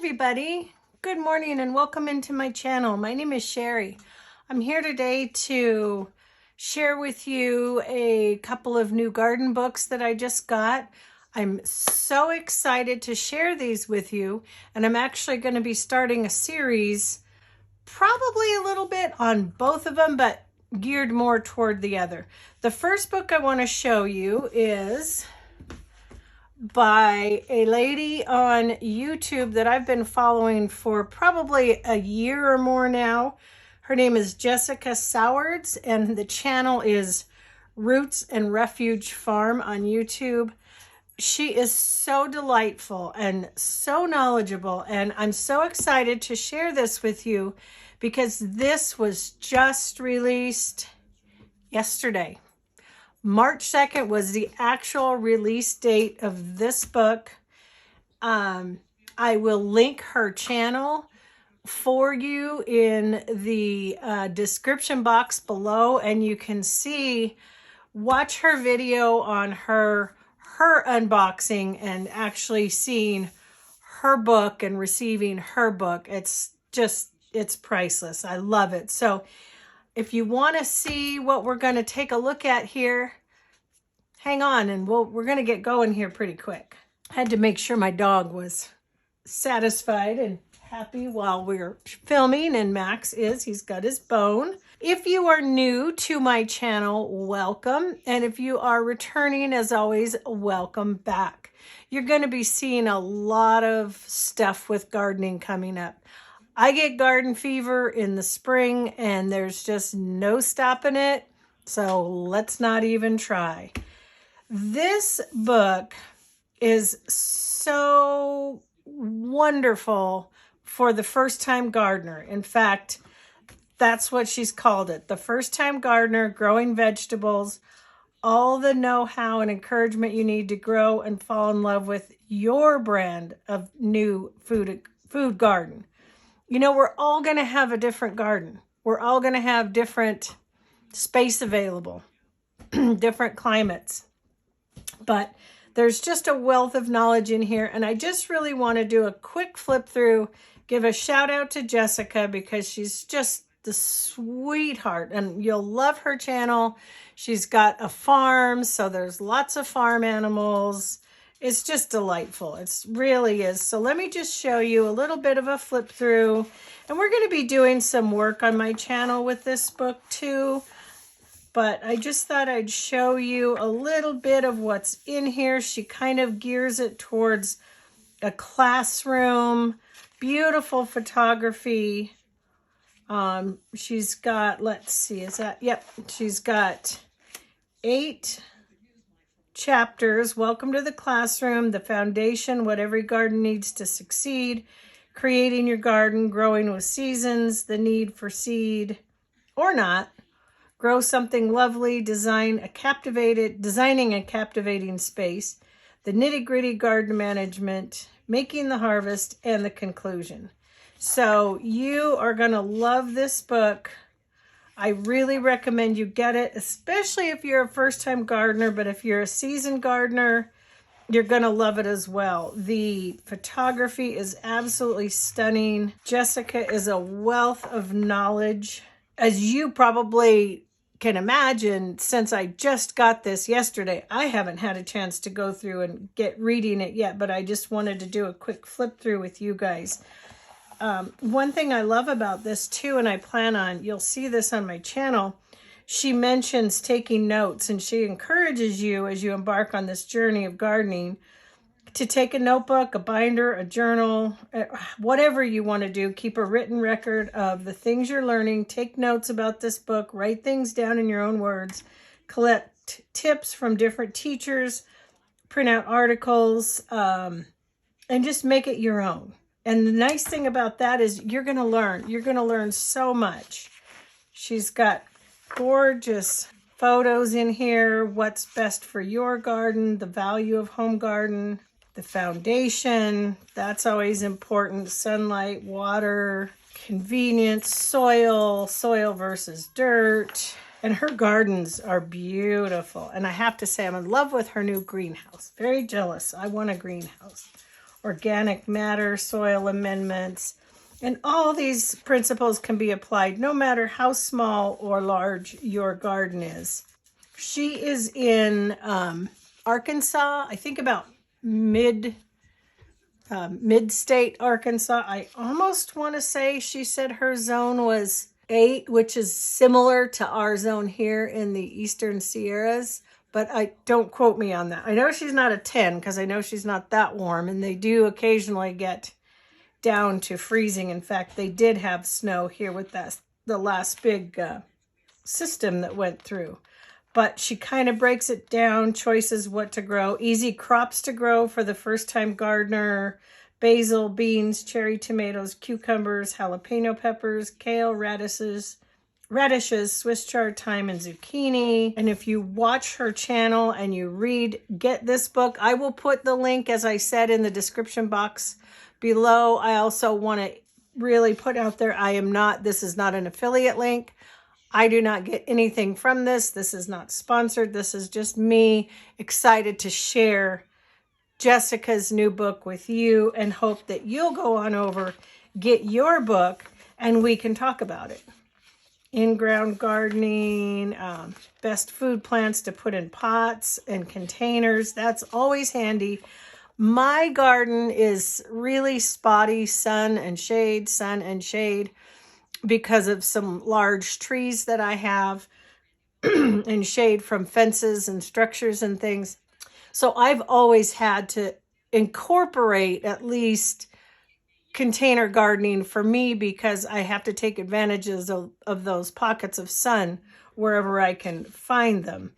everybody. Good morning and welcome into my channel. My name is Shary. I'm here today to share with you a couple of new garden books that I just got. I'm so excited to share these with you, and I'm actually going to be starting a series, probably a little bit on both of them, but geared more toward the other. The first book I want to show you is by a lady on YouTube that I've been following for probably a year or more now. Her name is Jessica Sowards, and the channel is Roots and Refuge Farm on YouTube. She is so delightful and so knowledgeable, and I'm so excited to share this with you because this was just released yesterday. March 2nd was the actual release date of this book. I will link her channel for you in the description box below, and you can watch her video on her unboxing and actually seeing her book and receiving her book. It's priceless. I love it. So if you want to see what we're going to take a look at here, hang on, and we're going to get going here pretty quick. I had to make sure my dog was satisfied and happy while we're filming, and Max he's got his bone. If you are new to my channel, welcome. And if you are returning, as always, welcome back. You're going to be seeing a lot of stuff with gardening coming up. I get garden fever in the spring, and there's just no stopping it. So let's not even try. This book is so wonderful for the first-time gardener. In fact, that's what she's called it. The first-time gardener growing vegetables, all the know-how and encouragement you need to grow and fall in love with your brand of new food garden. You know, we're all going to have a different garden. We're all going to have different space available, different climates. But there's just a wealth of knowledge in here. And I just really want to do a quick flip through, give a shout out to Jessica because she's just the sweetheart. And you'll love her channel. She's got a farm, so there's lots of farm animals. It's just delightful. It really is. So let me just show you a little bit of a flip through. And we're going to be doing some work on my channel with this book too. But I just thought I'd show you a little bit of what's in here. She kind of gears it towards a classroom. Beautiful photography. She's got, let's see, she's got 8 chapters. Welcome to the classroom, the foundation, what every garden needs to succeed, creating your garden, growing with seasons, the need for seed or not, grow something lovely, designing a captivating space, the nitty-gritty garden management, making the harvest, and the conclusion. So you are going to love this book. I really recommend you get it, especially if you're a first-time gardener, but if you're a seasoned gardener, you're going to love it as well. The photography is absolutely stunning. Jessica is a wealth of knowledge. As you probably can imagine, since I just got this yesterday, I haven't had a chance to go through and get reading it yet, but I just wanted to do a quick flip through with you guys. One thing I love about this too, and I plan on, you'll see this on my channel, she mentions taking notes, and she encourages you as you embark on this journey of gardening to take a notebook, a binder, a journal, whatever you want to do. Keep a written record of the things you're learning. Take notes about this book. Write things down in your own words. Collect tips from different teachers. Print out articles, and just make it your own. And the nice thing about that is you're going to learn. You're going to learn so much. She's got gorgeous photos in here. What's best for your garden, the value of home garden, the foundation. That's always important. Sunlight, water, convenience, soil versus dirt. And her gardens are beautiful. And I have to say, I'm in love with her new greenhouse. Very jealous. I want a greenhouse. organic matter, soil amendments, and all these principles can be applied no matter how small or large your garden is. She is in Arkansas, I think about mid-state Arkansas. I almost want to say she said her zone was 8, which is similar to our zone here in the Eastern Sierras. But I don't quote me on that. I know she's not a 10 because I know she's not that warm, and they do occasionally get down to freezing. In fact, they did have snow here with the last big system that went through. But she kind of breaks it down, choices what to grow, easy crops to grow for the first-time gardener, basil, beans, cherry tomatoes, cucumbers, jalapeno peppers, kale, radishes, Swiss chard, thyme, and zucchini. And if you watch her channel and you get this book, I will put the link, as I said, in the description box below. I also want to really put out there, this is not an affiliate link. I do not get anything from this. This is not sponsored. This is just me excited to share Jessica's new book with you and hope that you'll go on over, get your book, and we can talk about it. In-ground gardening, best food plants to put in pots and containers. That's always handy. My garden is really spotty, sun and shade, because of some large trees that I have and shade from fences and structures and things. So I've always had to incorporate at least container gardening for me because I have to take advantages of those pockets of sun wherever I can find them.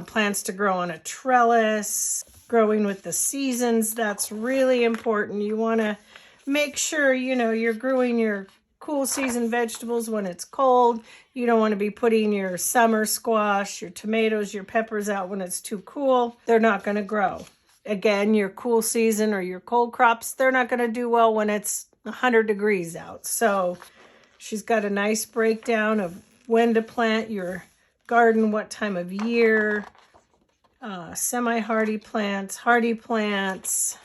Plants to grow on a trellis, growing with the seasons, that's really important. You want to make sure, you're growing your cool season vegetables when it's cold. You don't want to be putting your summer squash, your tomatoes, your peppers out when it's too cool. They're not going to grow. Again, your cool season or your cold crops, they're not going to do well when it's 100 degrees out. So she's got a nice breakdown of when to plant your garden, what time of year, semi-hardy plants, hardy plants,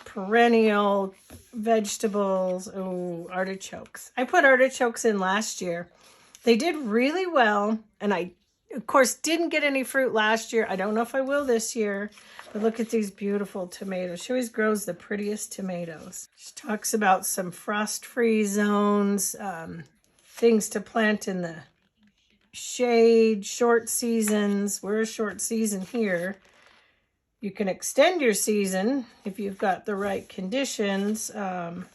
perennial vegetables. Oh, artichokes. I put artichokes in last year. They did really well, and I, of course, didn't get any fruit last year. I don't know if I will this year, but look at these beautiful tomatoes. She always grows the prettiest tomatoes. She talks about some frost-free zones, things to plant in the shade, short seasons. We're a short season here. You can extend your season if you've got the right conditions, the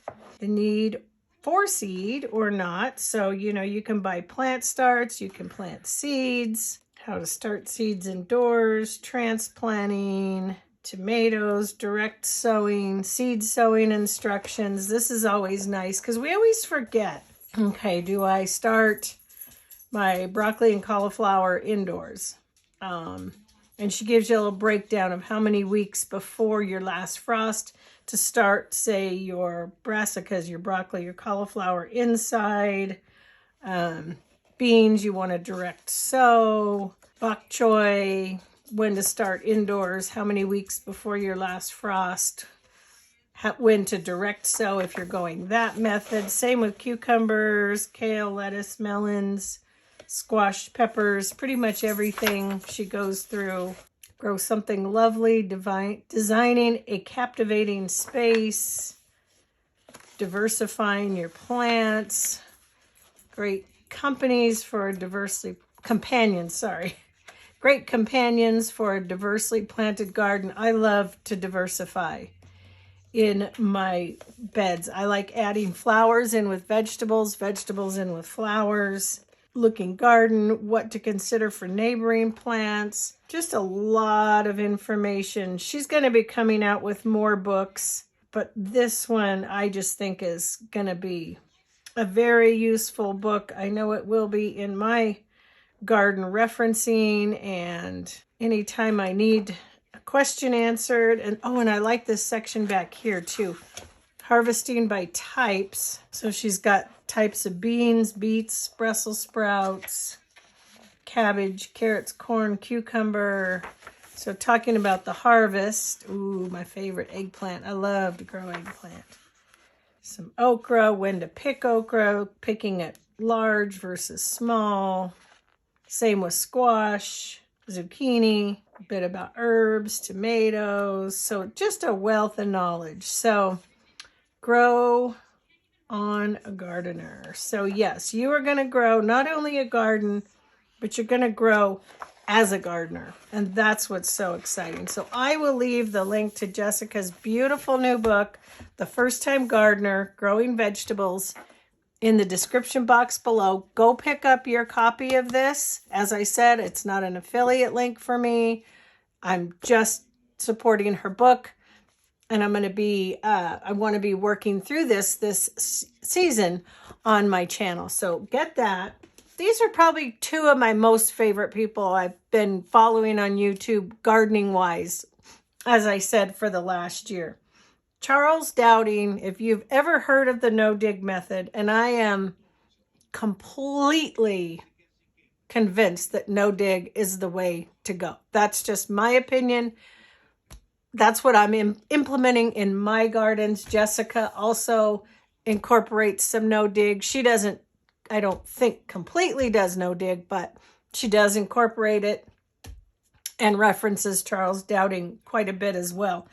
need for seed or not. So, you can buy plant starts, you can plant seeds, how to start seeds indoors, transplanting, tomatoes, direct sowing, seed sowing instructions. This is always nice because we always forget. Okay, do I start my broccoli and cauliflower indoors? And she gives you a little breakdown of how many weeks before your last frost to start, say, your brassicas, your broccoli, your cauliflower inside. Beans, you want to direct sow. Bok choy, when to start indoors, how many weeks before your last frost. When to direct sow if you're going that method. Same with cucumbers, kale, lettuce, melons, squash, peppers, pretty much everything she goes through. Grow something lovely, designing a captivating space, diversifying your plants, great companies for great companions for a diversely planted garden. I love to diversify in my beds. I like adding flowers in with vegetables, vegetables in with flowers. Looking garden, what to consider for neighboring plants. Just a lot of information. She's going to be coming out with more books, but this one I just think is going to be a very useful book. I know it will be in my garden referencing, and anytime I need a question answered. And I like this section back here too. Harvesting by types. So she's got types of beans, beets, Brussels sprouts, cabbage, carrots, corn, cucumber, So talking about the harvest, ooh, my favorite eggplant. I love to grow eggplant. Some okra, when to pick okra, picking it large versus small. Same with squash, zucchini, a bit about herbs, tomatoes. So just a wealth of knowledge. So grow on a gardener. So yes, you are going to grow not only a garden, but you're going to grow as a gardener. And that's what's so exciting. So I will leave the link to Jessica's beautiful new book, The First Time Gardener, Growing Vegetables, in the description box below. Go pick up your copy of this. As I said, it's not an affiliate link for me. I'm just supporting her book. And I'm going to be, I want to be working through this season on my channel. So get that. These are probably two of my most favorite people I've been following on YouTube, gardening wise, as I said, for the last year. Charles Dowding, if you've ever heard of the no-dig method, and I am completely convinced that no-dig is the way to go. That's just my opinion. That's what I'm implementing in my gardens. Jessica also incorporates some no-dig. She doesn't, I don't think completely does no-dig, but she does incorporate it and references Charles Dowding quite a bit as well.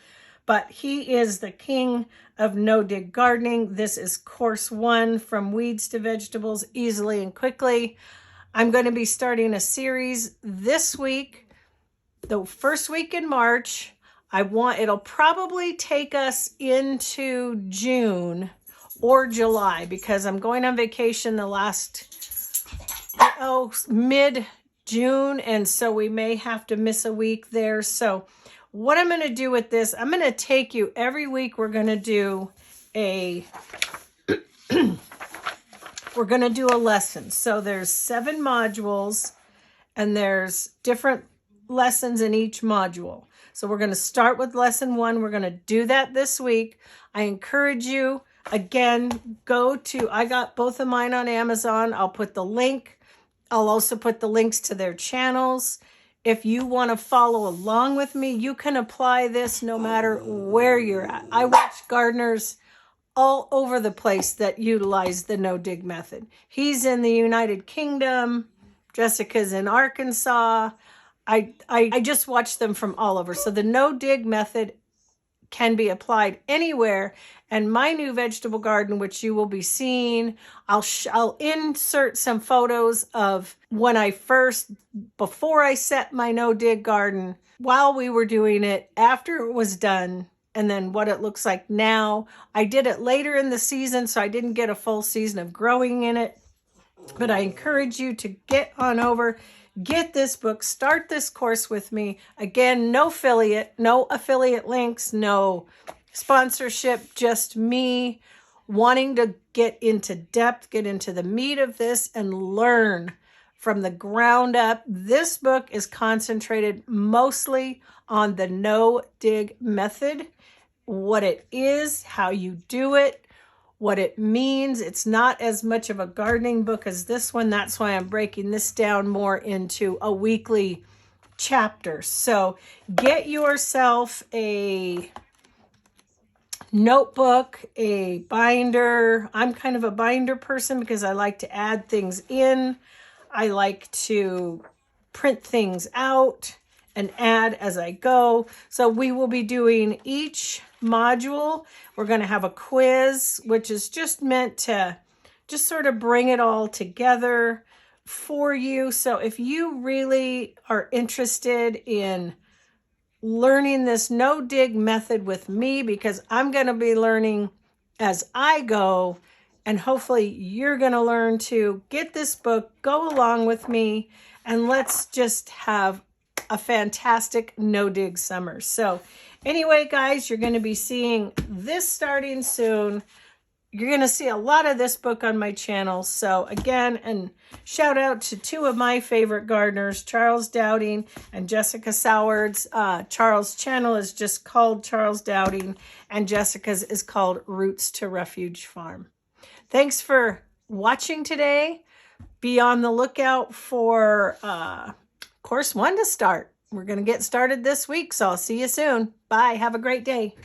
But he is the king of no-dig gardening. This is course 1, from weeds to vegetables, easily and quickly. I'm going to be starting a series this week, the first week in March. It'll probably take us into June or July, because I'm going on vacation the last, mid-June. And so we may have to miss a week there. So what I'm going to do with this, I'm going to take you every week. We're going to do a lesson. So there's 7 modules and there's different lessons in each module. So we're going to start with lesson 1. We're going to do that this week. I encourage you, again, I got both of mine on Amazon. I'll put the link. I'll also put the links to their channels. If you want to follow along with me, you can apply this no matter where you're at. I watch gardeners all over the place that utilize the no-dig method. He's in the United Kingdom. Jessica's in Arkansas. I just watch them from all over. So the no-dig method can be applied anywhere. And my new vegetable garden, which you will be seeing, I'll insert some photos of when before I set my no-dig garden, while we were doing it, after it was done, and then what it looks like now. I did it later in the season, so I didn't get a full season of growing in it. But I encourage you to get on over, get this book, start this course with me. Again, no affiliate links, no sponsorship, just me wanting to get into depth, get into the meat of this and learn from the ground up. This book is concentrated mostly on the no-dig method, what it is, how you do it, what it means. It's not as much of a gardening book as this one. That's why I'm breaking this down more into a weekly chapter. So get yourself a notebook, a binder. I'm kind of a binder person because I like to add things in. I like to print things out and add as I go. So we will be doing each module. We're going to have a quiz, which is just meant to just sort of bring it all together for you. So if you really are interested in learning this no-dig method with me, because I'm going to be learning as I go, and hopefully you're going to learn to get this book, go along with me, and let's just have a fantastic no-dig summer. So anyway, guys, you're going to be seeing this starting soon. You're going to see a lot of this book on my channel. So again, and shout out to 2 of my favorite gardeners, Charles Dowding and Jessica Sowards. Charles' channel is just called Charles Dowding, and Jessica's is called Roots to Refuge Farm. Thanks for watching today. Be on the lookout for course 1 to start. we're going to get started this week. So I'll see you soon. Bye. Have a great day.